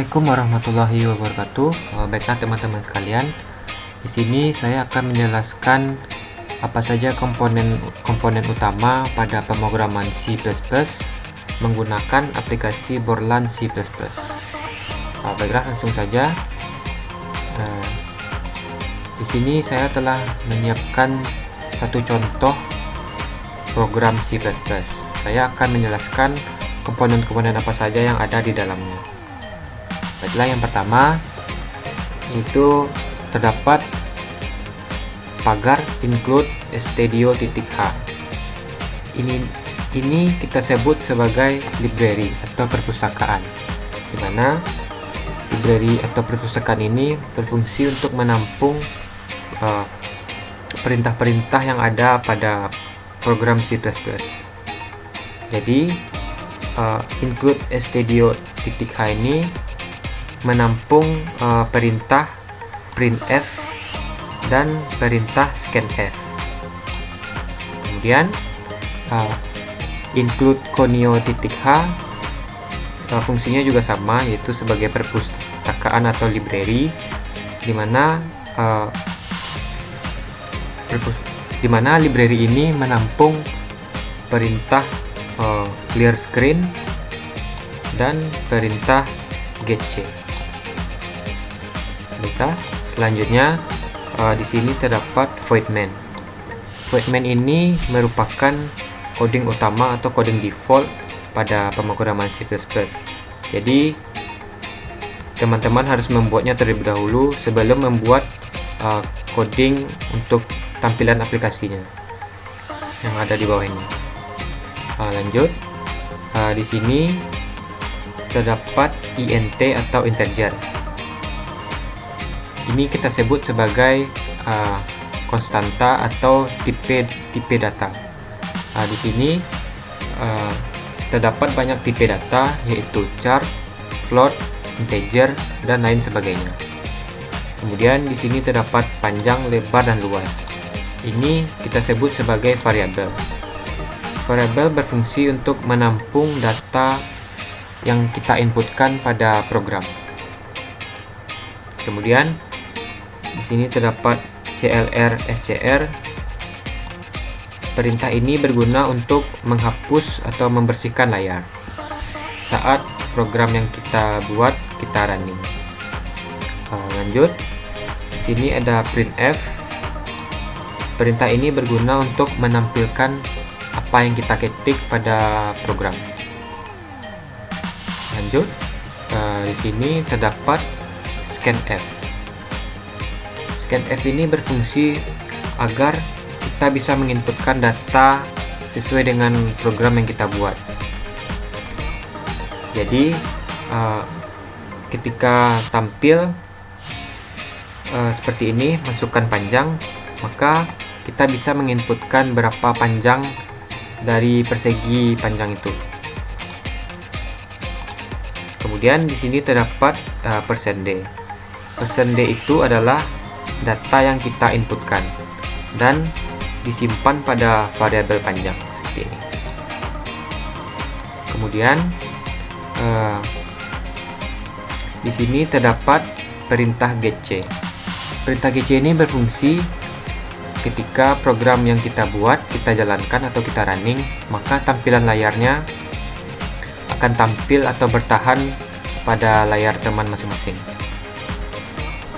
Assalamualaikum warahmatullahi wabarakatuh. Baiklah teman-teman sekalian, di sini saya akan menjelaskan apa saja komponen utama pada pemrograman C++ menggunakan aplikasi Borland C++. Baiklah, langsung saja. Di sini saya telah menyiapkan satu contoh program C++. Saya akan menjelaskan komponen-komponen apa saja yang ada di dalamnya. Baiklah, yang pertama itu terdapat pagar include stdio.h. Ini kita sebut sebagai library atau perpustakaan, di mana library atau perpustakaan ini berfungsi untuk menampung perintah-perintah yang ada pada program C++. Jadi include stdio.h ini menampung perintah printf dan perintah scanf. Kemudian include conio.h fungsinya juga sama, yaitu sebagai perpustakaan atau library, di mana library ini menampung perintah clear screen dan perintah getC. Selanjutnya di sini terdapat voidmain. Voidmain ini merupakan coding utama atau coding default pada pemrograman C++. Jadi teman-teman harus membuatnya terlebih dahulu sebelum membuat coding untuk tampilan aplikasinya yang ada di bawah ini. Lanjut, di sini terdapat int atau integer. Ini kita sebut sebagai konstanta atau tipe data. Di sini terdapat banyak tipe data, yaitu char, float, integer, dan lain sebagainya. Kemudian di sini terdapat panjang, lebar, dan luas. Ini kita sebut sebagai variabel. Variabel berfungsi untuk menampung data yang kita inputkan pada program. Kemudian di sini terdapat clr scr. Perintah ini berguna untuk menghapus atau membersihkan layar saat program yang kita buat kita running. Lanjut, di sini ada printf. Perintah ini berguna untuk menampilkan apa yang kita ketik pada program. Lanjut, di sini terdapat scanf. Scanf ini berfungsi agar kita bisa menginputkan data sesuai dengan program yang kita buat. Jadi ketika tampil seperti ini, masukkan panjang, maka kita bisa menginputkan berapa panjang dari persegi panjang itu. Kemudian di sini terdapat %d. %d itu adalah data yang kita inputkan dan disimpan pada variabel panjang seperti ini. Kemudian di sini terdapat perintah getC. Perintah getC ini berfungsi ketika program yang kita buat, kita jalankan atau kita running, maka tampilan layarnya akan tampil atau bertahan pada layar teman masing-masing.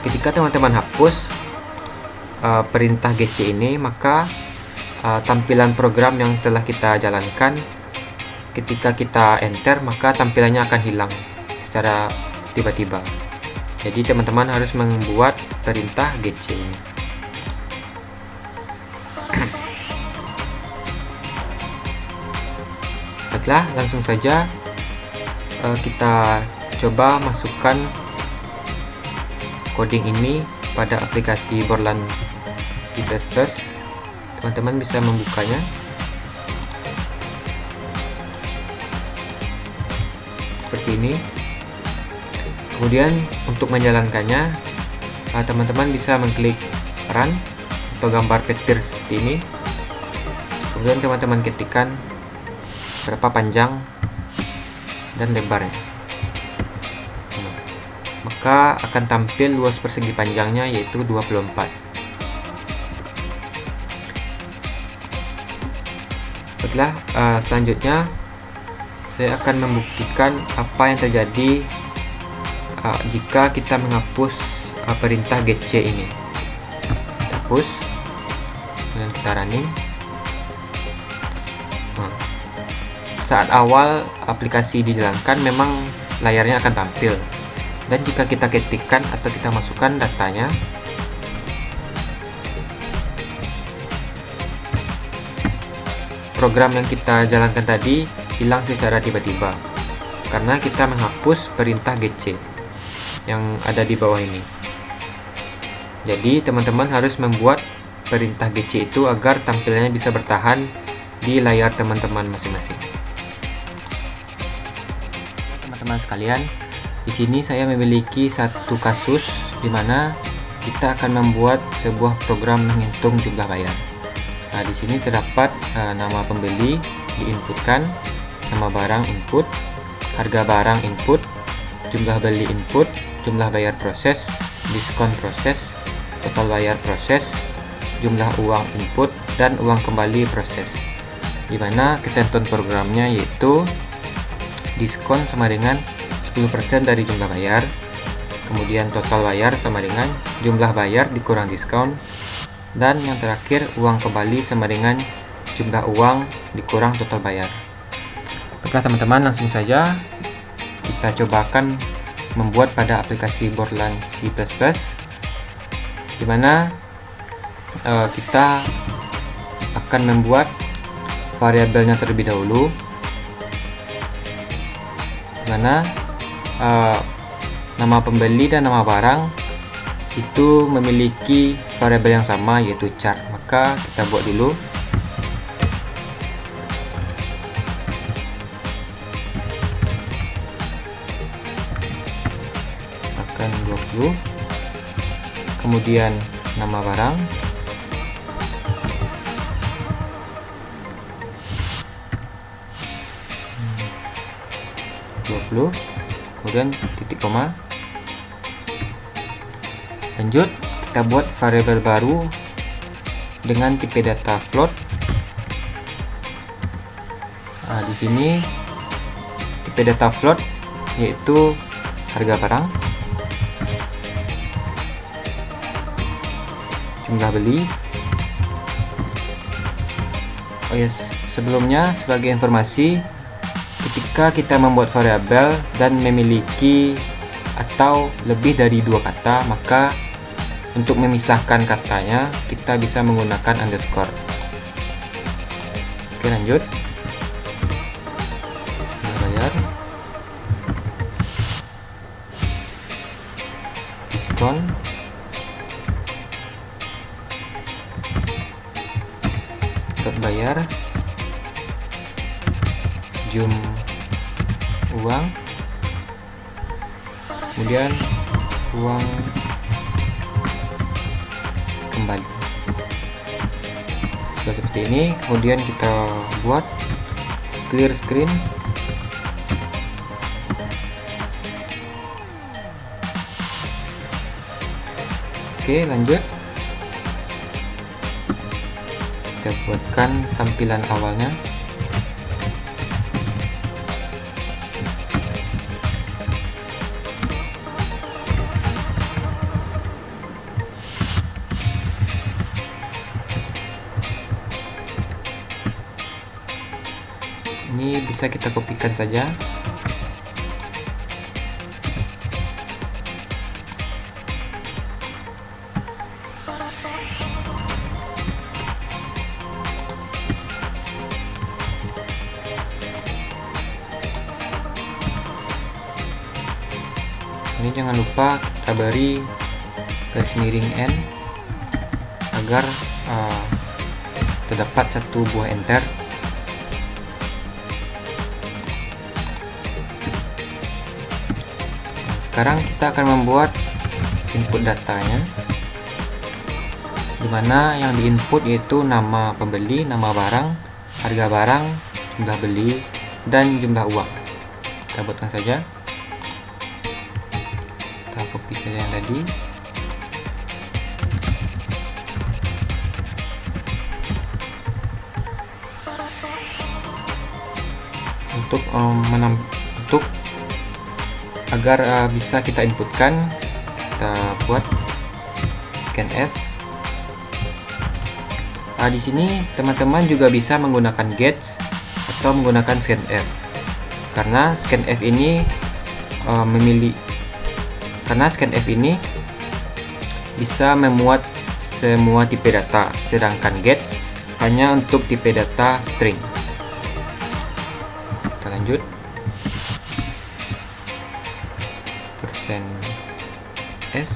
Ketika teman-teman hapus perintah getC ini, maka tampilan program yang telah kita jalankan, ketika kita enter, maka tampilannya akan hilang secara tiba-tiba. Jadi teman-teman harus membuat perintah getC ini. Baiklah, langsung saja kita coba masukkan coding ini pada aplikasi Borland C++. Teman-teman bisa membukanya. Seperti ini. Kemudian untuk menjalankannya, teman-teman bisa mengklik run atau gambar petir seperti ini. Kemudian teman-teman ketikkan berapa panjang dan lebarnya. maka akan tampil luas persegi panjangnya yaitu 24. Baiklah, selanjutnya saya akan membuktikan apa yang terjadi jika kita menghapus perintah getC ini. Kita hapus, kemudian kita running. Saat awal aplikasi dijalankan memang layarnya akan tampil, dan jika kita ketikkan atau kita masukkan datanya, program yang kita jalankan tadi hilang secara tiba-tiba karena kita menghapus perintah getC yang ada di bawah ini. Jadi teman-teman harus membuat perintah getC itu agar tampilannya bisa bertahan di layar teman-teman masing-masing. Teman-teman sekalian, di sini saya memiliki satu kasus di mana kita akan membuat sebuah program menghitung jumlah bayar. Nah, di sini terdapat nama pembeli diinputkan, nama barang input, harga barang input, jumlah beli input, jumlah bayar proses, diskon proses, total bayar proses, jumlah uang input, dan uang kembali proses. Di mana ketentuan programnya yaitu diskon sama dengan 10% dari jumlah bayar, kemudian total bayar sama dengan jumlah bayar dikurang diskon, dan yang terakhir uang kembali sama dengan jumlah uang dikurang total bayar. Baiklah teman-teman, langsung saja kita cobakan membuat pada aplikasi Borland C++, di mana kita akan membuat variabelnya terlebih dahulu, mana nama pembeli dan nama barang itu memiliki variabel yang sama yaitu char. Maka kita buat dulu. Akan 20. Kemudian nama barang, kemudian titik koma. Lanjut, kita buat variabel baru dengan tipe data float. Nah, di sini tipe data float yaitu harga barang, jumlah beli. Oh yes, sebelumnya sebagai informasi, ketika kita membuat variabel dan memiliki atau lebih dari dua kata, maka untuk memisahkan katanya kita bisa menggunakan underscore. Oke, lanjut. Bayar, diskon, total bayar, uang, kemudian uang kembali. Sudah seperti ini, kemudian kita buat clear screen. Oke, lanjut. Kita buatkan tampilan awalnya. Ini bisa kita kopikan saja. Ini jangan lupa kita beri garis miring N agar terdapat satu buah enter. Sekarang kita akan membuat input datanya, dimana yang diinput yaitu nama pembeli, nama barang, harga barang, jumlah beli, dan jumlah uang. Kita buatkan saja. Kita copy saja yang tadi. Untuk agar bisa kita inputkan, kita buat scanf. Di sini teman-teman juga bisa menggunakan get atau menggunakan scanf, karena scanf ini bisa memuat semua tipe data, sedangkan get hanya untuk tipe data string. Kita lanjut. %s,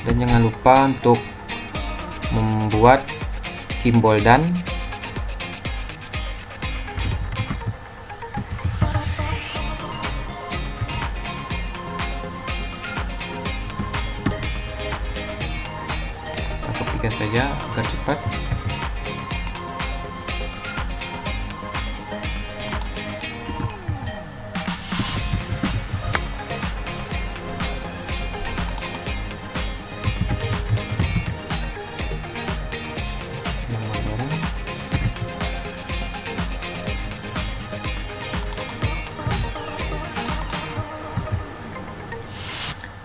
dan jangan lupa untuk membuat simbol dan. Kita kopikan saja agar cepat.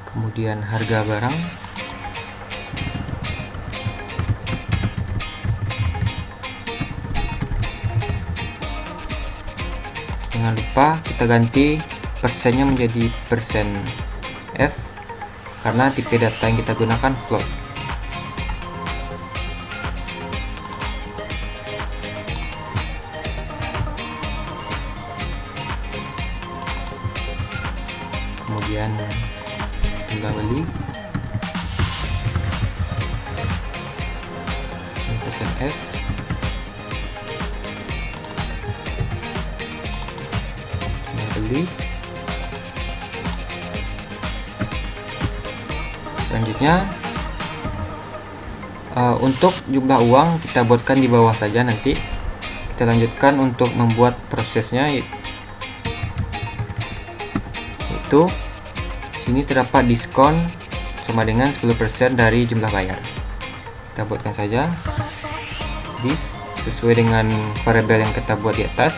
Kemudian harga barang, jangan lupa kita ganti persennya menjadi %f karena tipe data yang kita gunakan float. Kemudian jumlah beli, %f, jumlah beli. Selanjutnya untuk jumlah uang kita buatkan di bawah saja, nanti kita lanjutkan untuk membuat prosesnya, yaitu sini terdapat diskon sama dengan 10% dari jumlah bayar. Kita buatkan saja this sesuai dengan variabel yang kita buat di atas.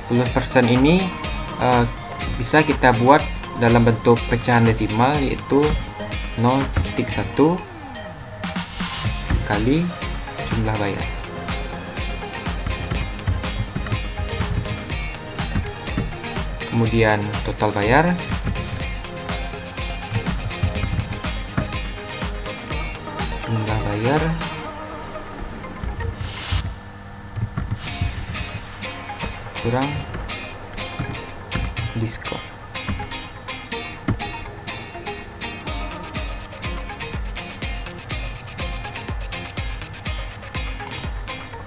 10% ini bisa kita buat dalam bentuk pecahan desimal, yaitu 0,1 kali jumlah bayar. Kemudian total bayar, jumlah bayar kurang diskon.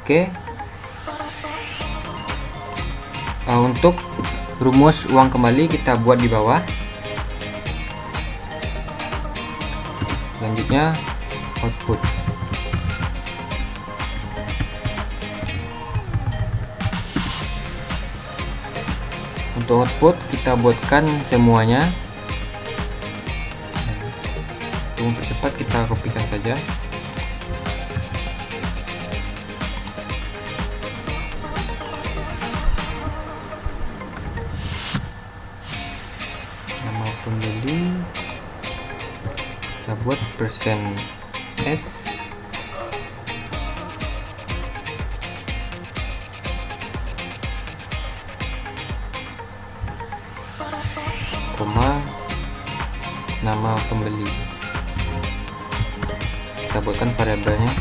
Oke. Untuk rumus uang kembali kita buat di bawah. Selanjutnya output. Untuk output kita buatkan semuanya. Untuk mempercepat kita kopikan saja. Nama pembeli kita buat %s, koma nama pembeli, kita buatkan variabelnya.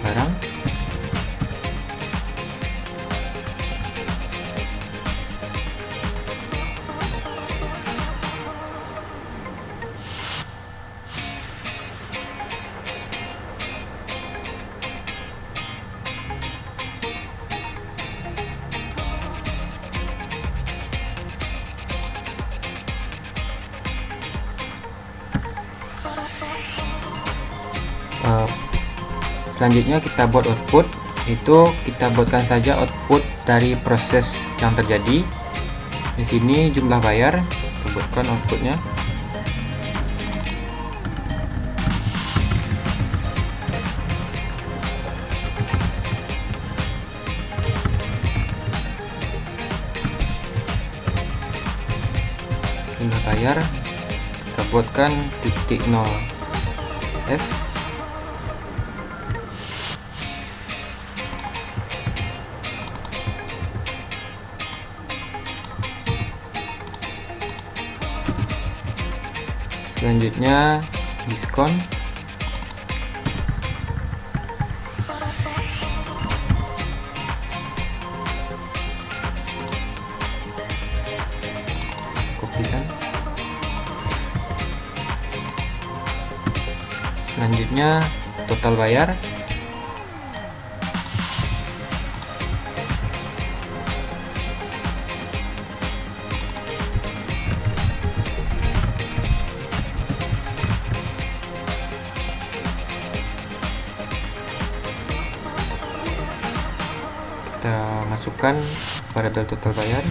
Barang, Selanjutnya kita buat output, itu kita buatkan saja output dari proses yang terjadi. Di sini jumlah bayar, kita buatkan outputnya. Jumlah bayar kita buatkan titik 0 F. Selanjutnya diskon. Kopikan. Selanjutnya total bayar. Kita masukkan variabel total bayar.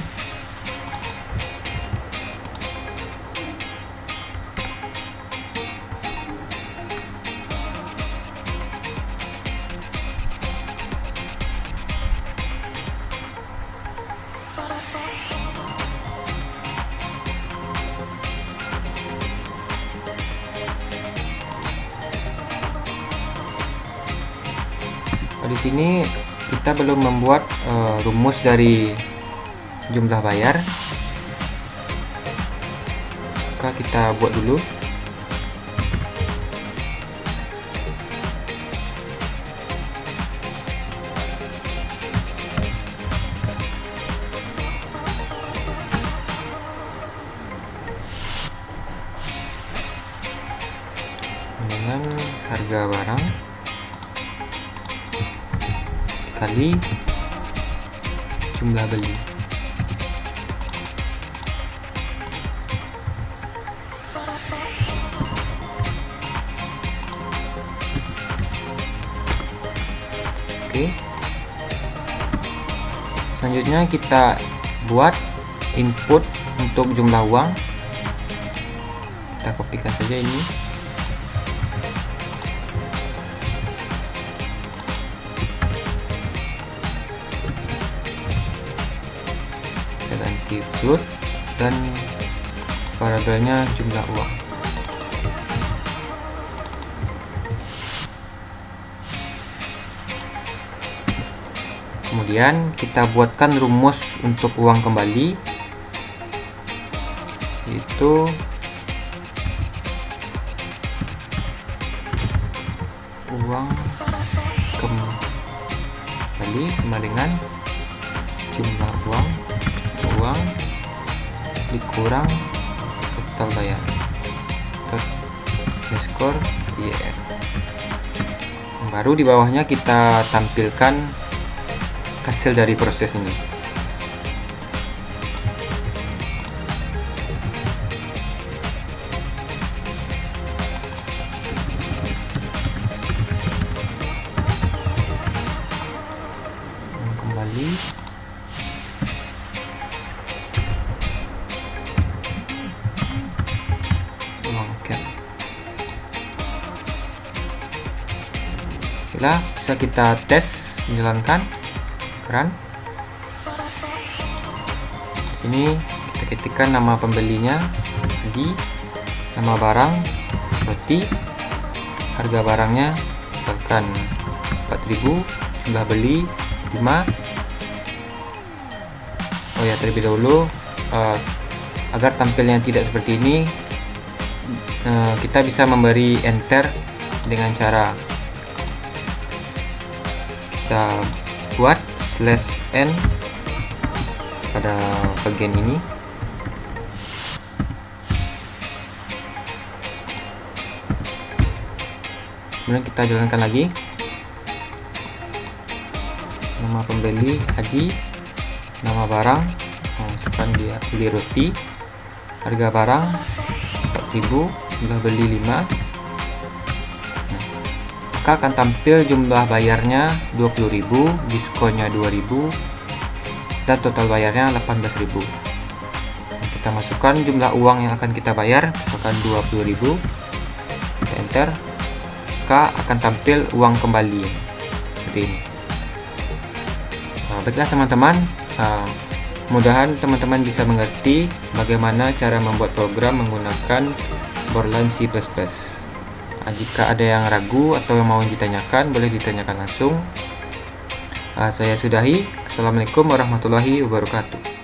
Di sini kita belum membuat rumus dari jumlah bayar, maka kita buat dulu. Dengan harga barang kali jumlah beli. Oke. Selanjutnya kita buat input untuk jumlah uang. Kita kopikan saja ini. Ganti float dan variabelnya jumlah uang. Kemudian kita buatkan rumus untuk uang kembali, yaitu uang kembali sama dengan jumlah uang dikurang total bayar skor YR. Baru di bawahnya kita tampilkan hasil dari proses ini. Kembali bisa kita tes menjalankan run. Sini kita ketikkan nama pembelinya di nama barang roti, harga barangnya misalkan 4.000, jumlah beli 5. Oh ya, terlebih dahulu agar tampilnya tidak seperti ini, kita bisa memberi enter dengan cara kita buat /n pada bagian ini. Kemudian kita jalankan lagi. Nama pembeli Adi, nama barang misalkan dia beli roti, harga barang 4.000, jumlah beli 5. maka akan tampil jumlah bayarnya 20.000, diskonnya 2.000, dan total bayarnya 18.000. Kita masukkan jumlah uang yang akan kita bayar, misalkan 20.000, kita enter, maka akan tampil uang kembali seperti ini. Baiklah teman-teman, mudahan teman-teman bisa mengerti bagaimana cara membuat program menggunakan Borland C++. Jika ada yang ragu atau yang mau ditanyakan, boleh ditanyakan langsung. Saya sudahi. Assalamualaikum warahmatullahi wabarakatuh.